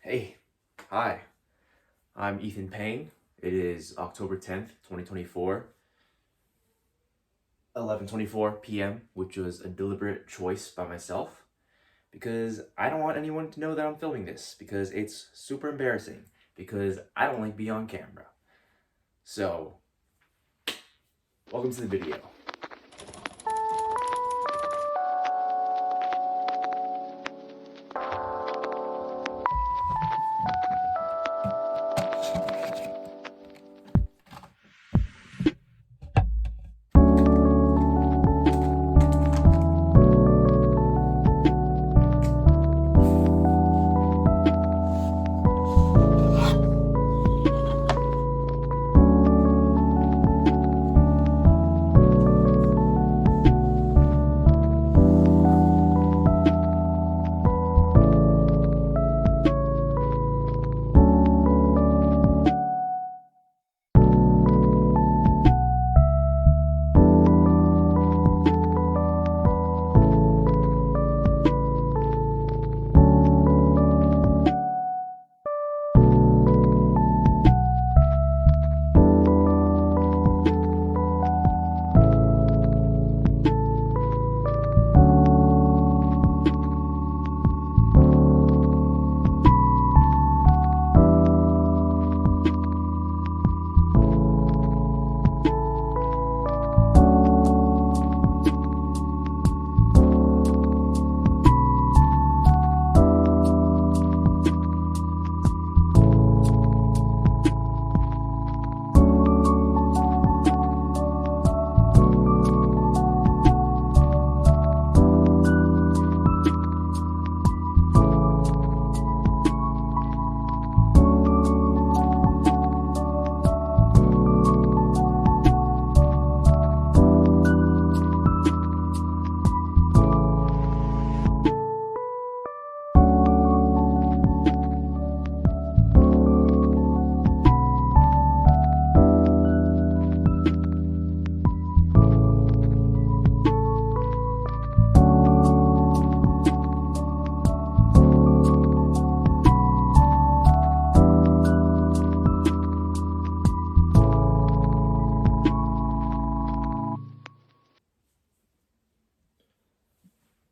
Hey, hi, I'm Ethan Payne. It is October 10th, 2024, 11:24 p.m., which was a deliberate choice by myself because I don't want anyone to know that I'm filming this because it's super embarrassing because I don't like being on camera. So, welcome to the video.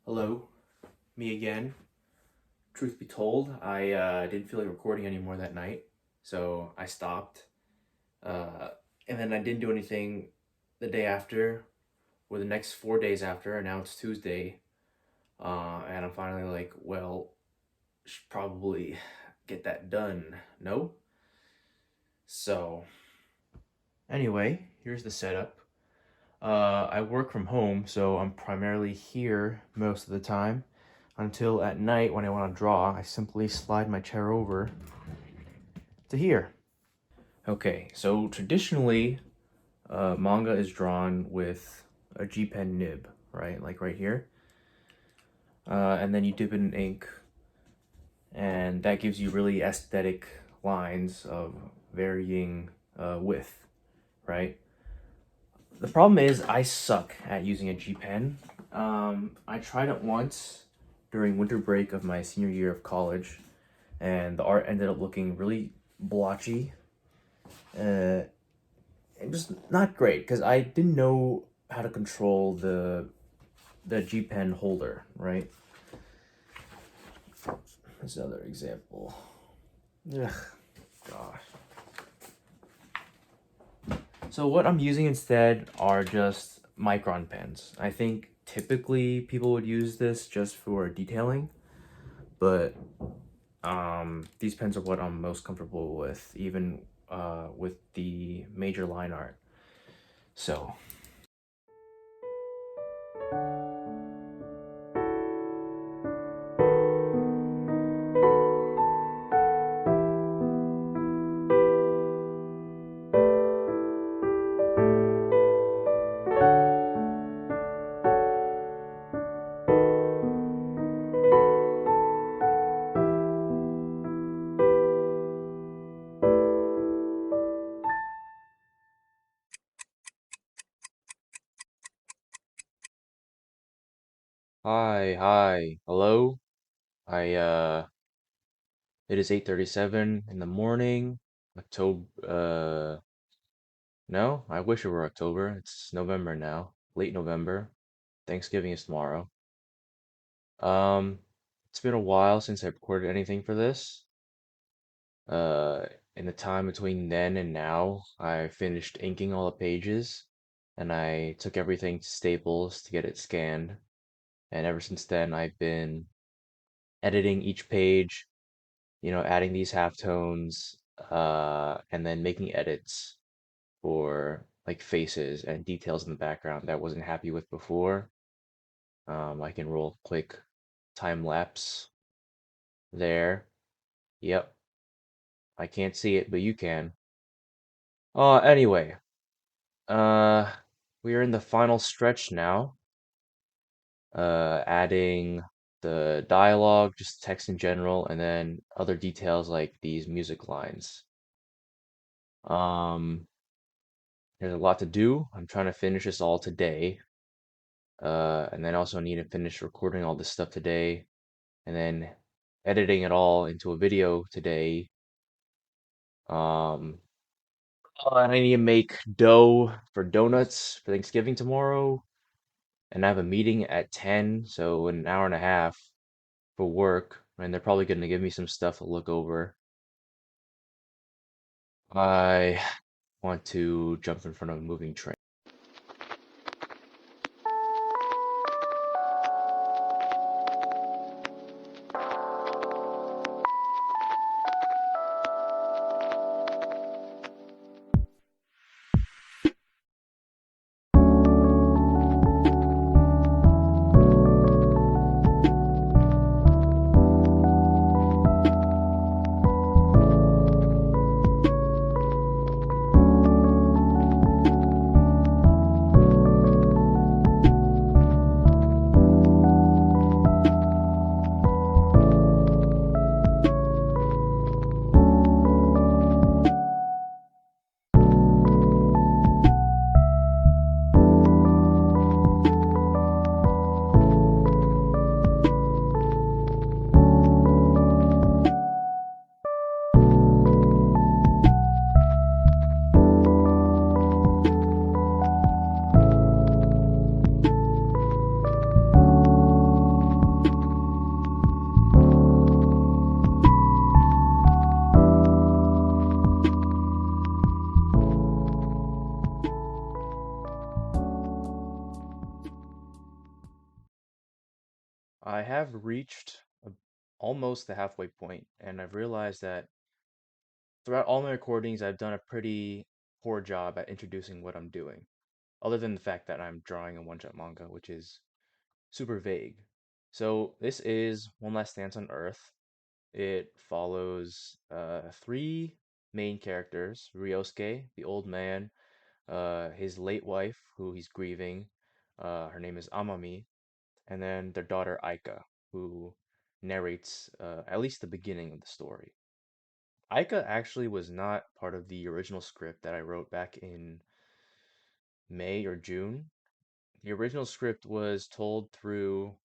Hello, me again. Truth be told, I didn't feel like recording anymore that night, so I stopped. Uh, and then I didn't do anything the day after or the next 4 days after, and now it's Tuesday. And I'm finally like, well, should probably get that done. No? So, anyway, here's the setup. I work from home, so I'm primarily here most of the time until at night when I want to draw. I simply slide my chair over to here. Okay, so traditionally, manga is drawn with a G pen nib, right? Like right here. And then you dip it in ink, and that gives you really aesthetic lines of varying width, right? The problem is I suck at using a G pen. I tried it once during winter break of my senior year of college, and the art ended up looking really blotchy. And just not great because I didn't know how to control the G pen holder, right? That's another example. Ugh, gosh. So what I'm using instead are just micron pens. I think typically people would use this just for detailing, but these pens are what I'm most comfortable with, even with the major line art. So, hi, hello. I It is 8:37 in the morning. October, no, I wish it were October. It's November now, late November. Thanksgiving is tomorrow. Um, it's been a while since I recorded anything for this. Uh, in the time between then and now, I finished inking all the pages, and I took everything to Staples to get it scanned. And ever since then, I've been editing each page, adding these halftones, and then making edits for like faces and details in the background that I wasn't happy with before. I can roll quick time lapse there. Yep, I can't see it, but you can. Anyway, uh, we are in the final stretch now. Adding the dialogue, just text in general, and then other details like these music lines. Um, there's a lot to do. I'm trying to finish this all today. And then also need to finish recording all this stuff today, and then editing it all into a video today. Um, and I need to make dough for donuts for Thanksgiving tomorrow, and I have a meeting at 10, so in an hour and a half for work, and they're probably going to give me some stuff to look over. I want to jump in front of a moving train. I have reached almost the halfway point, and I've realized that throughout all my recordings, I've done a pretty poor job at introducing what I'm doing, other than the fact that I'm drawing a one-shot manga, which is super vague. So this is One Last Dance on Earth. It follows three main characters: Ryosuke, the old man, his late wife, who he's grieving, her name is Amami, and then their daughter Aika, who narrates at least the beginning of the story. Aika actually was not part of the original script that I wrote back in May or June. The original script was told through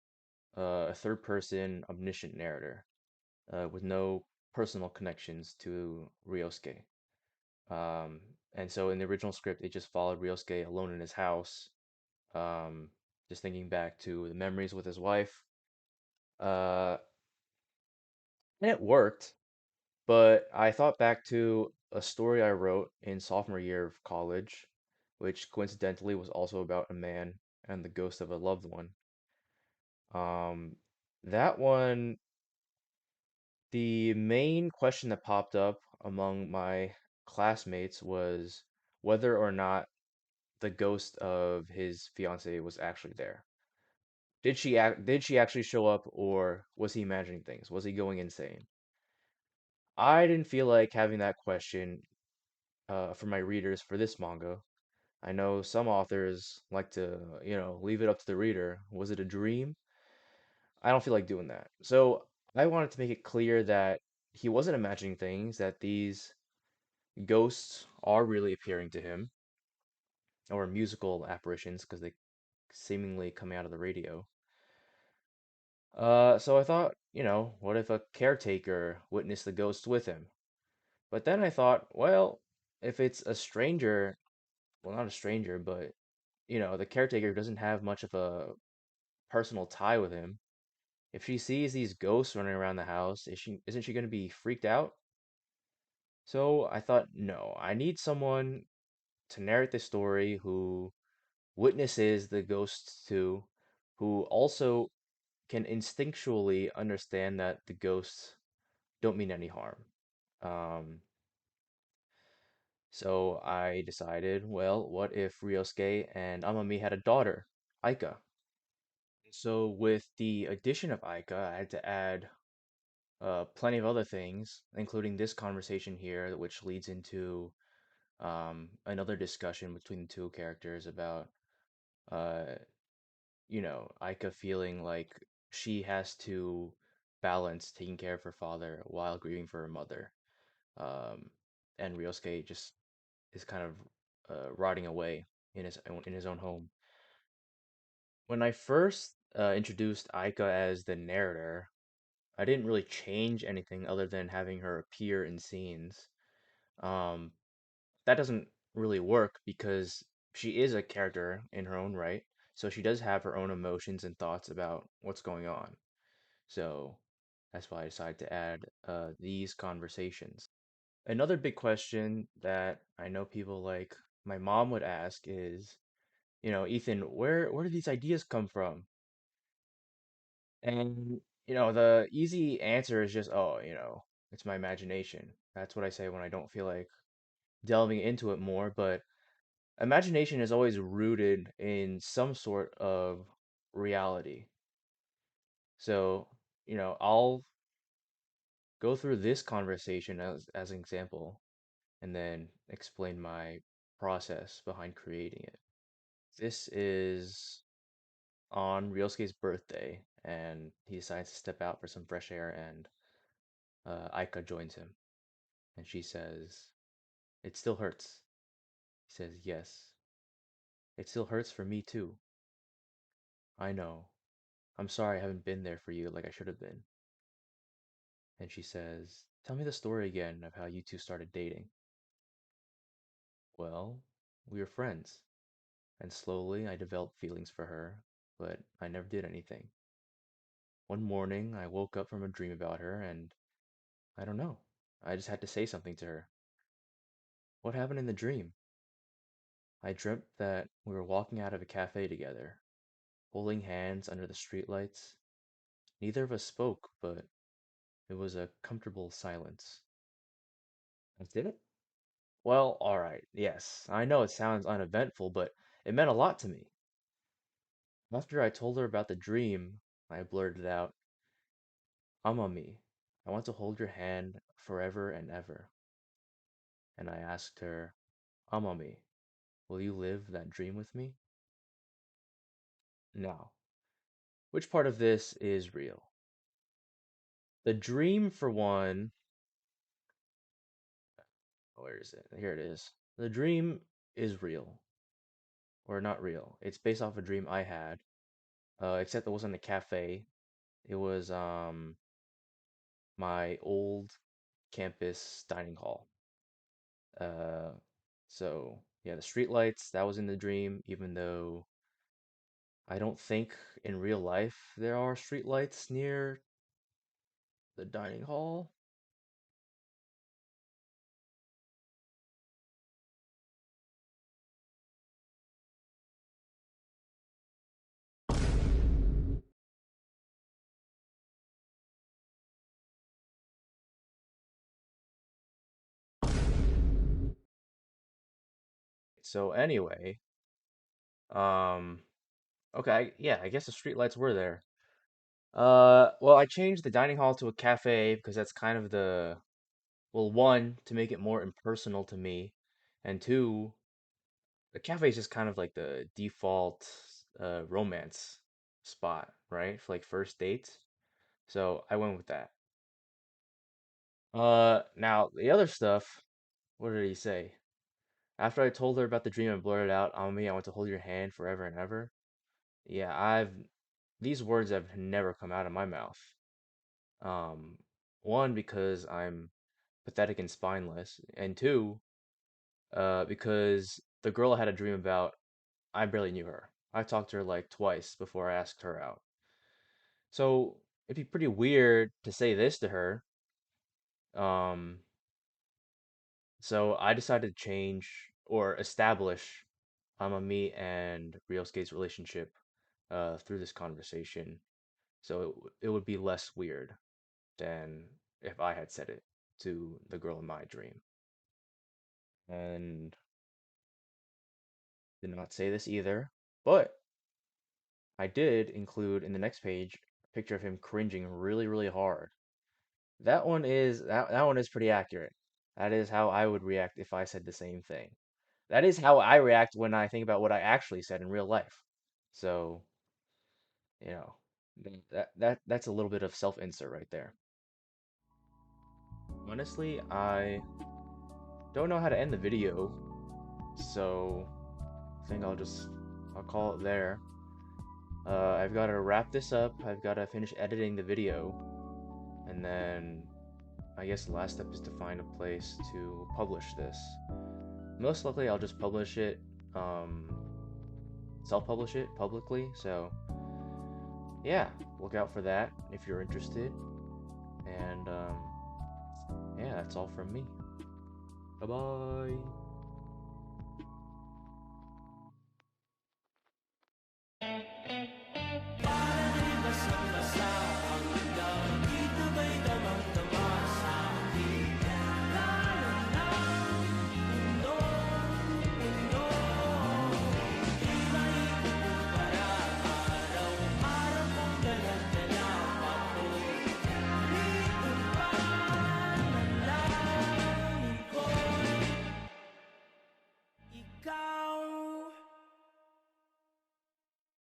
a third person omniscient narrator with no personal connections to Ryosuke. Um, and so in the original script, it just followed Ryosuke alone in his house, um, just thinking back to the memories with his wife. Uh, and it worked. But I thought back to a story I wrote in sophomore year of college, which coincidentally was also about a man and the ghost of a loved one. Um, that one, the main question that popped up among my classmates was whether or not the ghost of his fiance was actually there. Did she actually show up, or was he imagining things? Was he going insane? I didn't feel like having that question for my readers for this manga. I know some authors like to, leave it up to the reader. Was it a dream? I don't feel like doing that. So I wanted to make it clear that he wasn't imagining things, that these ghosts are really appearing to him, or musical apparitions because they seemingly coming out of the radio. So I thought, what if a caretaker witnessed the ghost with him? But then I thought, well, if it's a stranger, well, not a stranger, but the caretaker doesn't have much of a personal tie with him. If she sees these ghosts running around the house, isn't she going to be freaked out? So I thought, no, I need someone to narrate the story who witnesses the ghosts too, who also can instinctually understand that the ghosts don't mean any harm. Um, so I decided, well, what if Ryosuke and Amami had a daughter, Aika? So with the addition of Aika, I had to add plenty of other things, including this conversation here, which leads into another discussion between the two characters about, uh, Aika feeling like she has to balance taking care of her father while grieving for her mother. Um, and Ryosuke just is kind of rotting away in his own home. When I first introduced Aika as the narrator, I didn't really change anything other than having her appear in scenes. Um, that doesn't really work because she is a character in her own right, so she does have her own emotions and thoughts about what's going on. So that's why I decided to add these conversations. Another big question that I know people like my mom would ask is, Ethan, where do these ideas come from? And the easy answer is just, oh, it's my imagination. That's what I say when I don't feel like delving into it more, but imagination is always rooted in some sort of reality. So, I'll go through this conversation as an example and then explain my process behind creating it. This is on Ryosuke's birthday, and he decides to step out for some fresh air, and Aika joins him, and she says, "It still hurts." He says, "Yes, it still hurts for me too. I know. I'm sorry I haven't been there for you like I should have been." And she says, "Tell me the story again of how you two started dating." "Well, we were friends, and slowly I developed feelings for her, but I never did anything. One morning I woke up from a dream about her, and I don't know. I just had to say something to her." "What happened in the dream?" "I dreamt that we were walking out of a cafe together, holding hands under the streetlights. Neither of us spoke, but it was a comfortable silence." That's it? Well, alright, yes. I know it sounds uneventful, but it meant a lot to me. After I told her about the dream, I blurted out, "Amami, I want to hold your hand forever and ever." And I asked her, "Amami, will you live that dream with me?" Now, which part of this is real? The dream, for one, where is it? Here it is. The dream is real, or not real. It's based off a dream I had, except it wasn't a cafe. It was my old campus dining hall. Uh, so yeah, the streetlights, that was in the dream, even though I don't think in real life there are streetlights near the dining hall. So anyway, um, okay, yeah, I guess the streetlights were there. Well, I changed the dining hall to a cafe because that's kind of well, one, to make it more impersonal to me, and two, the cafe is just kind of like the default romance spot, right? For like first dates. So I went with that. Now the other stuff, what did he say? After I told her about the dream and blurted out, "On me, I want to hold your hand forever and ever." Yeah, these words have never come out of my mouth. Um, one, because I'm pathetic and spineless, and two, because the girl I had a dream about, I barely knew her. I talked to her like twice before I asked her out. So it'd be pretty weird to say this to her. Um, so I decided to change or establish a me and Ryosuke's relationship through this conversation. So it would be less weird than if I had said it to the girl in my dream. And did not say this either, but I did include in the next page a picture of him cringing really, really hard. That one is pretty accurate. That is how I would react if I said the same thing. That is how I react when I think about what I actually said in real life. So, you know, that's a little bit of self-insert right there. Honestly, I don't know how to end the video, so I think I'll call it there. I've got to wrap this up. I've got to finish editing the video, and then I guess the last step is to find a place to publish this. Most likely, I'll just publish it, um, self-publish it publicly. So yeah, look out for that if you're interested. And yeah, that's all from me. Bye bye.